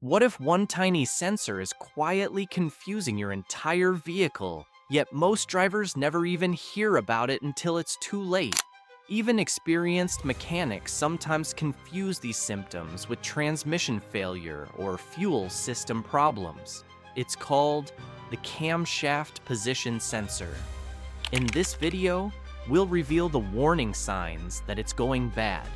What if one tiny sensor is quietly confusing your entire vehicle, yet most drivers never even hear about it until it's too late? Even experienced mechanics sometimes confuse these symptoms with transmission failure or fuel system problems. It's called the camshaft position sensor. In this video, we'll reveal the warning signs that it's going bad,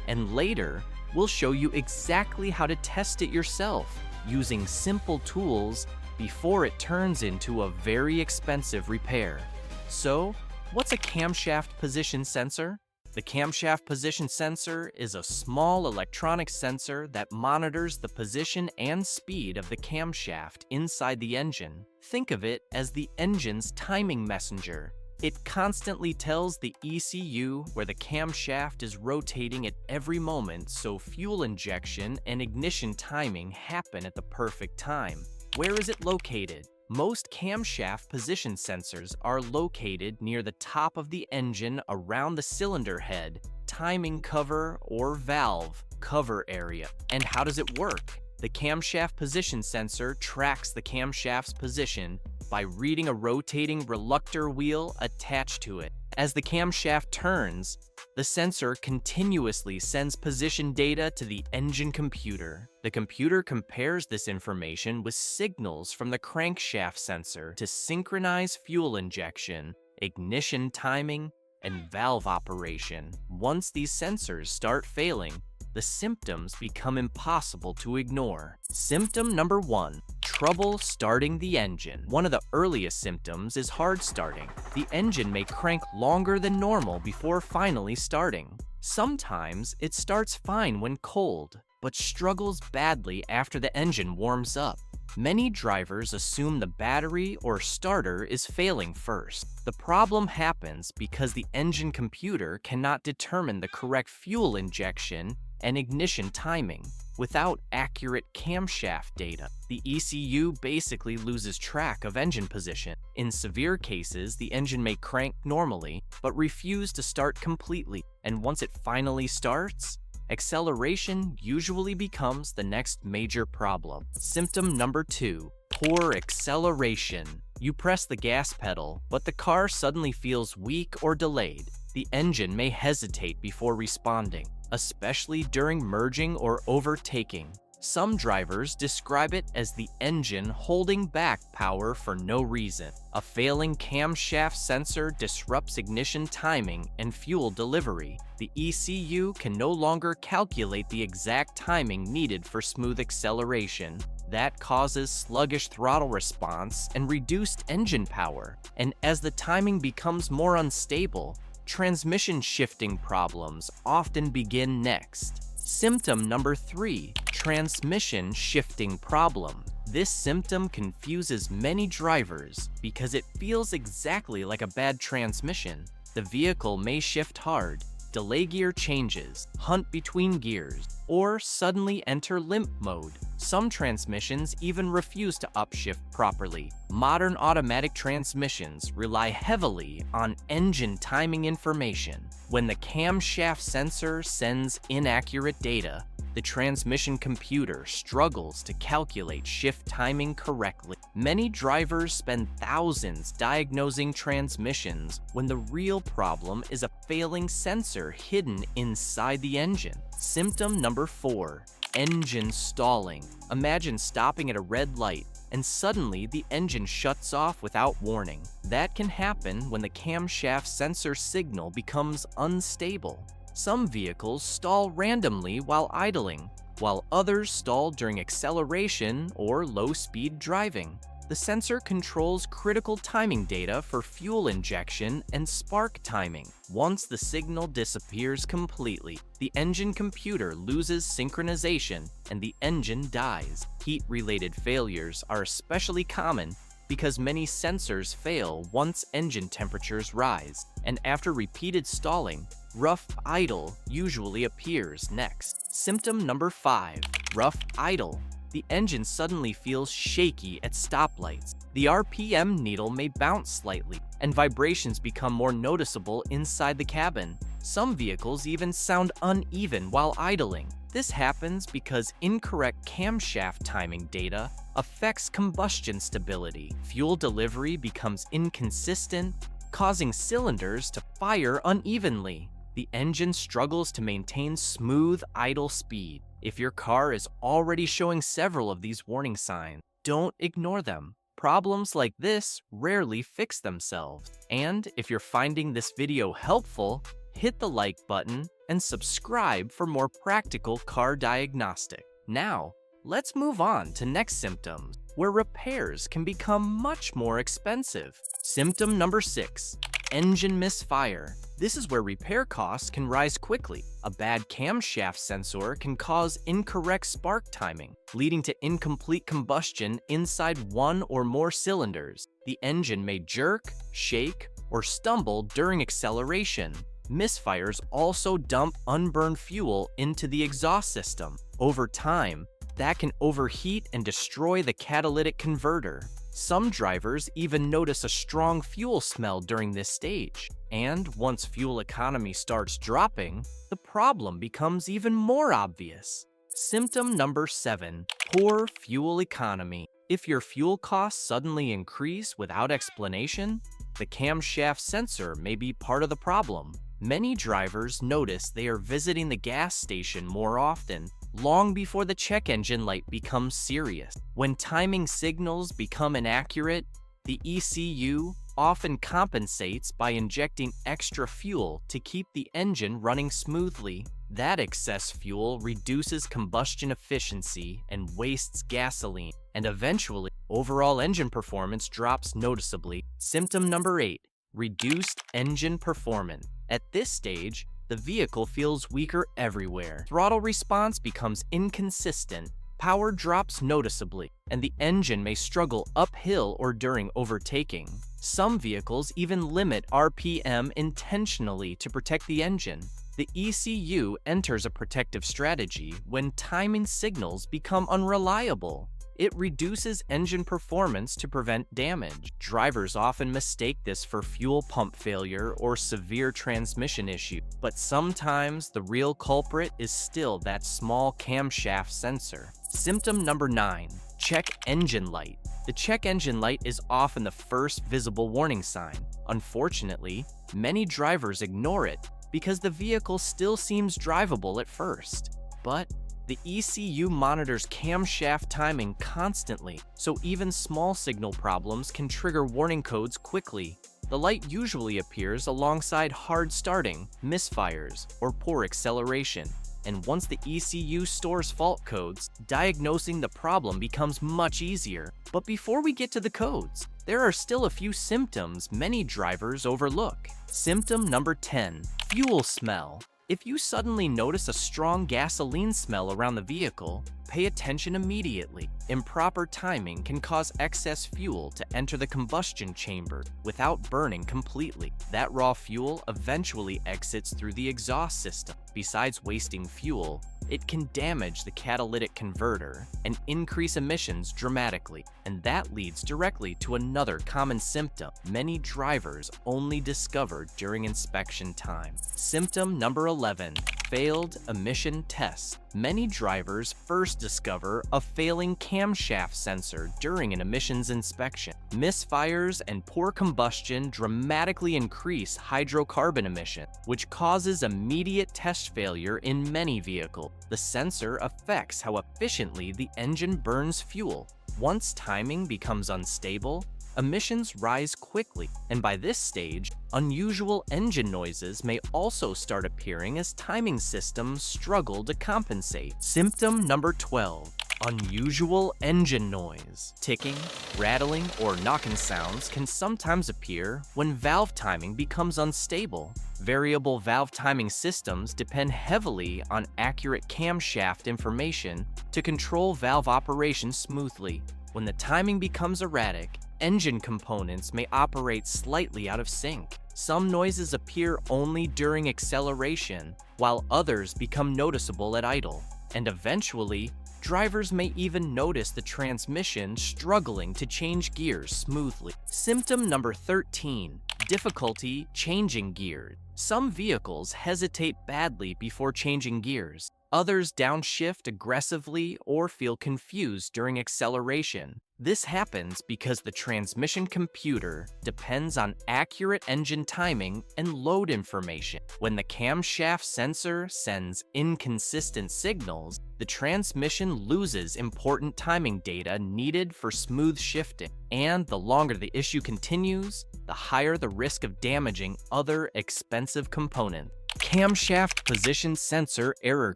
and later, we'll show you exactly how to test it yourself using simple tools before it turns into a very expensive repair. So, what's a camshaft position sensor? The camshaft position sensor is a small electronic sensor that monitors the position and speed of the camshaft inside the engine. Think of it as the engine's timing messenger. It constantly tells the ECU where the camshaft is rotating at every moment, so fuel injection and ignition timing happen at the perfect time. Where is it located? Most camshaft position sensors are located near the top of the engine around the cylinder head, timing cover or valve cover area. And how does it work? The camshaft position sensor tracks the camshaft's position by reading a rotating reluctor wheel attached to it. As the camshaft turns, the sensor continuously sends position data to the engine computer. The computer compares this information with signals from the crankshaft sensor to synchronize fuel injection, ignition timing, and valve operation. Once these sensors start failing, the symptoms become impossible to ignore. Symptom number 1, trouble starting the engine. One of the earliest symptoms is hard starting. The engine may crank longer than normal before finally starting. Sometimes it starts fine when cold, but struggles badly after the engine warms up. Many drivers assume the battery or starter is failing first. The problem happens because the engine computer cannot determine the correct fuel injection and ignition timing. Without accurate camshaft data, the ECU basically loses track of engine position. In severe cases, the engine may crank normally, but refuse to start completely, and once it finally starts, acceleration usually becomes the next major problem. Symptom number 2, poor acceleration. You press the gas pedal, but the car suddenly feels weak or delayed. The engine may hesitate before responding, especially during merging or overtaking. Some drivers describe it as the engine holding back power for no reason. A failing camshaft sensor disrupts ignition timing and fuel delivery. The ECU can no longer calculate the exact timing needed for smooth acceleration. That causes sluggish throttle response and reduced engine power. And as the timing becomes more unstable, transmission shifting problems often begin next. Symptom number 3, transmission shifting problem. This symptom confuses many drivers because it feels exactly like a bad transmission. The vehicle may shift hard, delay gear changes, hunt between gears, or suddenly enter limp mode. Some transmissions even refuse to upshift properly. Modern automatic transmissions rely heavily on engine timing information. When the camshaft sensor sends inaccurate data, the transmission computer struggles to calculate shift timing correctly. Many drivers spend thousands diagnosing transmissions when the real problem is a failing sensor hidden inside the engine. Symptom number 4, engine stalling. Imagine stopping at a red light and suddenly the engine shuts off without warning. That can happen when the camshaft sensor signal becomes unstable. Some vehicles stall randomly while idling, while others stall during acceleration or low-speed driving. The sensor controls critical timing data for fuel injection and spark timing. Once the signal disappears completely, the engine computer loses synchronization and the engine dies. Heat-related failures are especially common because many sensors fail once engine temperatures rise, and after repeated stalling, rough idle usually appears next. Symptom number 5, rough idle. The engine suddenly feels shaky at stoplights. The RPM needle may bounce slightly, and vibrations become more noticeable inside the cabin. Some vehicles even sound uneven while idling. This happens because incorrect camshaft timing data affects combustion stability. Fuel delivery becomes inconsistent, causing cylinders to fire unevenly. The engine struggles to maintain smooth idle speed. If your car is already showing several of these warning signs, don't ignore them. Problems like this rarely fix themselves. And if you're finding this video helpful, hit the like button and subscribe for more practical car diagnostic. Now, let's move on to next symptoms, where repairs can become much more expensive. Symptom number 6, engine misfire. This is where repair costs can rise quickly. A bad camshaft sensor can cause incorrect spark timing, leading to incomplete combustion inside one or more cylinders. The engine may jerk, shake, or stumble during acceleration. Misfires also dump unburned fuel into the exhaust system. Over time, that can overheat and destroy the catalytic converter. Some drivers even notice a strong fuel smell during this stage. And once fuel economy starts dropping, the problem becomes even more obvious. Symptom number 7, poor fuel economy. If your fuel costs suddenly increase without explanation, the camshaft sensor may be part of the problem. Many drivers notice they are visiting the gas station more often, long before the check engine light becomes serious. When timing signals become inaccurate, the ECU often compensates by injecting extra fuel to keep the engine running smoothly. That excess fuel reduces combustion efficiency and wastes gasoline, and eventually, overall engine performance drops noticeably. Symptom number 8, reduced engine performance. At this stage, the vehicle feels weaker everywhere. Throttle response becomes inconsistent, power drops noticeably, and the engine may struggle uphill or during overtaking. Some vehicles even limit RPM intentionally to protect the engine. The ECU enters a protective strategy when timing signals become unreliable. It reduces engine performance to prevent damage. Drivers often mistake this for fuel pump failure or severe transmission issue, but sometimes the real culprit is still that small camshaft sensor. Symptom number 9, check engine light. The check engine light is often the first visible warning sign. Unfortunately, many drivers ignore it because the vehicle still seems drivable at first. But the ECU monitors camshaft timing constantly, so even small signal problems can trigger warning codes quickly. The light usually appears alongside hard starting, misfires, or poor acceleration. And once the ECU stores fault codes, diagnosing the problem becomes much easier. But before we get to the codes, there are still a few symptoms many drivers overlook. Symptom number 10, fuel smell. If you suddenly notice a strong gasoline smell around the vehicle, pay attention immediately. Improper timing can cause excess fuel to enter the combustion chamber without burning completely. That raw fuel eventually exits through the exhaust system. Besides wasting fuel, it can damage the catalytic converter and increase emissions dramatically. And that leads directly to another common symptom many drivers only discover during inspection time. Symptom number 11, failed emission test. Many drivers first discover a failing camshaft sensor during an emissions inspection. Misfires and poor combustion dramatically increase hydrocarbon emission, which causes immediate test failure in many vehicles. The sensor affects how efficiently the engine burns fuel. Once timing becomes unstable, emissions rise quickly, and by this stage, unusual engine noises may also start appearing as timing systems struggle to compensate. Symptom number 12, unusual engine noise. Ticking, rattling, or knocking sounds can sometimes appear when valve timing becomes unstable. Variable valve timing systems depend heavily on accurate camshaft information to control valve operation smoothly. When the timing becomes erratic, engine components may operate slightly out of sync. Some noises appear only during acceleration, while others become noticeable at idle. And eventually, drivers may even notice the transmission struggling to change gears smoothly. Symptom number 13, difficulty changing gears. Some vehicles hesitate badly before changing gears. Others downshift aggressively or feel confused during acceleration. This happens because the transmission computer depends on accurate engine timing and load information. When the camshaft sensor sends inconsistent signals, the transmission loses important timing data needed for smooth shifting. And the longer the issue continues, the higher the risk of damaging other expensive components. Camshaft position sensor error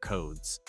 codes.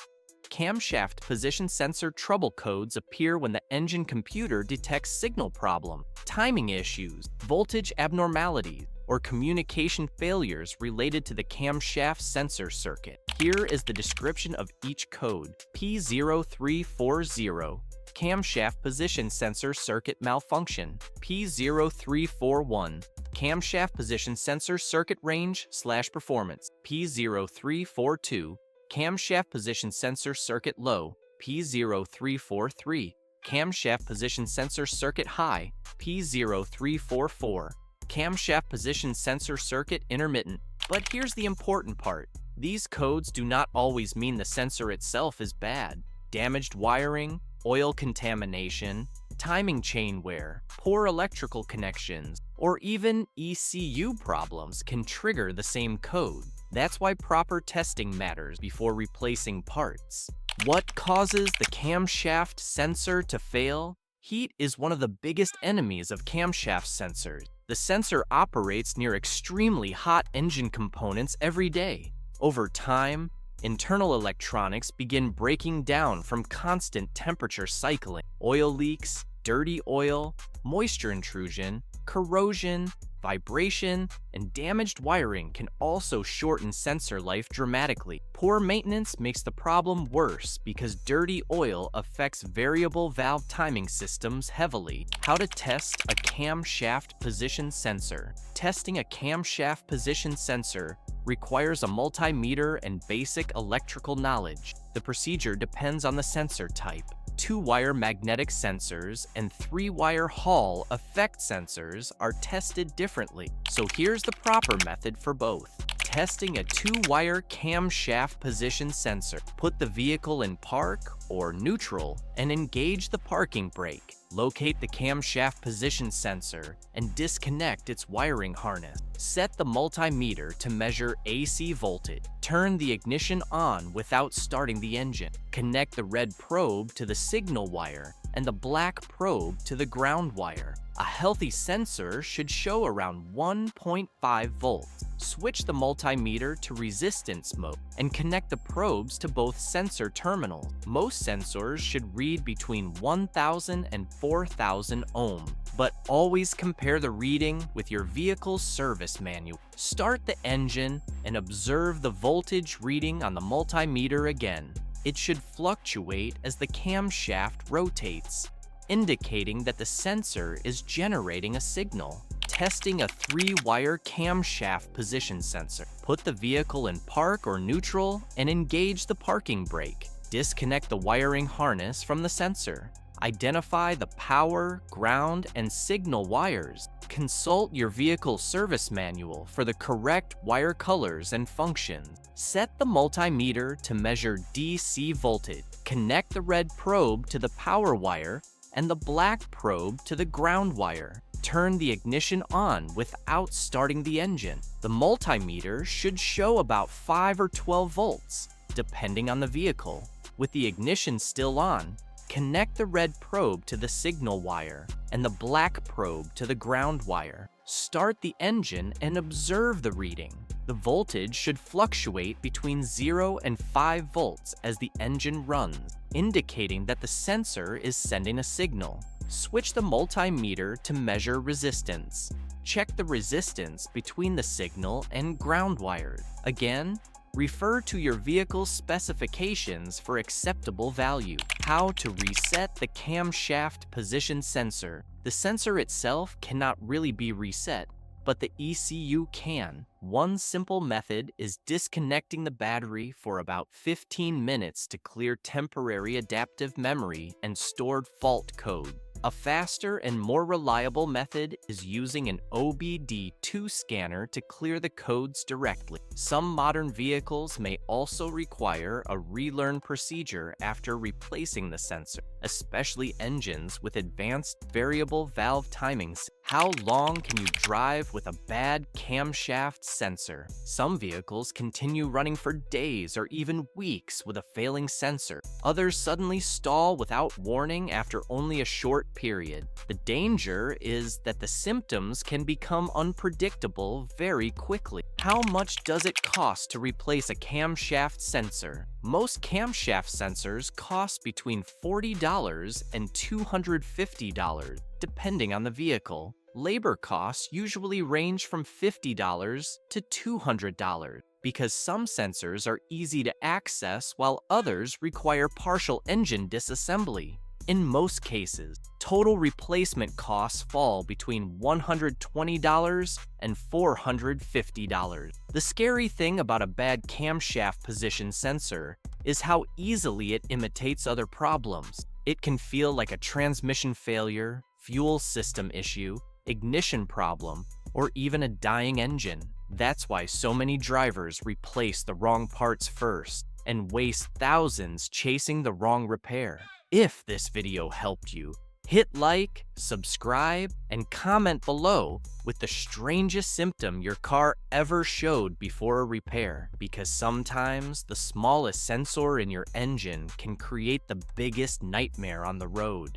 Camshaft position sensor trouble codes appear when the engine computer detects signal problem, timing issues, voltage abnormalities, or communication failures related to the camshaft sensor circuit. Here is the description of each code. P0340, camshaft position sensor circuit malfunction. P0341, camshaft position sensor circuit range/performance. P0342, camshaft position sensor circuit low. P0343, camshaft position sensor circuit high. P0344, camshaft position sensor circuit intermittent. But here's the important part. These codes do not always mean the sensor itself is bad. Damaged wiring, oil contamination, timing chain wear, poor electrical connections, or even ECU problems can trigger the same code. That's why proper testing matters before replacing parts. What causes the camshaft sensor to fail? Heat is one of the biggest enemies of camshaft sensors. The sensor operates near extremely hot engine components every day. Over time, internal electronics begin breaking down from constant temperature cycling. Oil leaks, dirty oil, moisture intrusion, corrosion, vibration, and damaged wiring can also shorten sensor life dramatically. Poor maintenance makes the problem worse because dirty oil affects variable valve timing systems heavily. How to test a camshaft position sensor. Testing a camshaft position sensor requires a multimeter and basic electrical knowledge. The procedure depends on the sensor type. 2-wire magnetic sensors and 3-wire Hall effect sensors are tested differently. So here's the proper method for both. Testing a 2-wire camshaft position sensor. Put the vehicle in park or neutral and engage the parking brake. Locate the camshaft position sensor and disconnect its wiring harness. Set the multimeter to measure AC voltage. Turn the ignition on without starting the engine. Connect the red probe to the signal wire and the black probe to the ground wire. A healthy sensor should show around 1.5 volts. Switch the multimeter to resistance mode and connect the probes to both sensor terminals. Most sensors should read between 1,000 and 4,000 ohm, but always compare the reading with your vehicle's service manual. Start the engine and observe the voltage reading on the multimeter again. It should fluctuate as the camshaft rotates, indicating that the sensor is generating a signal. Testing a 3-wire camshaft position sensor. Put the vehicle in park or neutral and engage the parking brake. Disconnect the wiring harness from the sensor. Identify the power, ground, and signal wires. Consult your vehicle's service manual for the correct wire colors and functions. Set the multimeter to measure DC voltage. Connect the red probe to the power wire and the black probe to the ground wire. Turn the ignition on without starting the engine. The multimeter should show about 5 or 12 volts, depending on the vehicle. With the ignition still on, connect the red probe to the signal wire and the black probe to the ground wire. Start the engine and observe the reading. The voltage should fluctuate between 0 and 5 volts as the engine runs, indicating that the sensor is sending a signal. Switch the multimeter to measure resistance. Check the resistance between the signal and ground wires. Again, refer to your vehicle's specifications for acceptable value. How to reset the camshaft position sensor. The sensor itself cannot really be reset, but the ECU can. One simple method is disconnecting the battery for about 15 minutes to clear temporary adaptive memory and stored fault code. A faster and more reliable method is using an OBD2 scanner to clear the codes directly. Some modern vehicles may also require a relearn procedure after replacing the sensor, especially engines with advanced variable valve timings. How long can you drive with a bad camshaft sensor? Some vehicles continue running for days or even weeks with a failing sensor. Others suddenly stall without warning after only a short period. The danger is that the symptoms can become unpredictable very quickly. How much does it cost to replace a camshaft sensor? Most camshaft sensors cost between $40 and $250, depending on the vehicle. Labor costs usually range from $50 to $200 because some sensors are easy to access while others require partial engine disassembly. In most cases, total replacement costs fall between $120 and $450. The scary thing about a bad camshaft position sensor is how easily it imitates other problems. It can feel like a transmission failure, fuel system issue, ignition problem, or even a dying engine. That's why so many drivers replace the wrong parts first and waste thousands chasing the wrong repair. If this video helped you, hit like, subscribe, and comment below with the strangest symptom your car ever showed before a repair, because sometimes the smallest sensor in your engine can create the biggest nightmare on the road.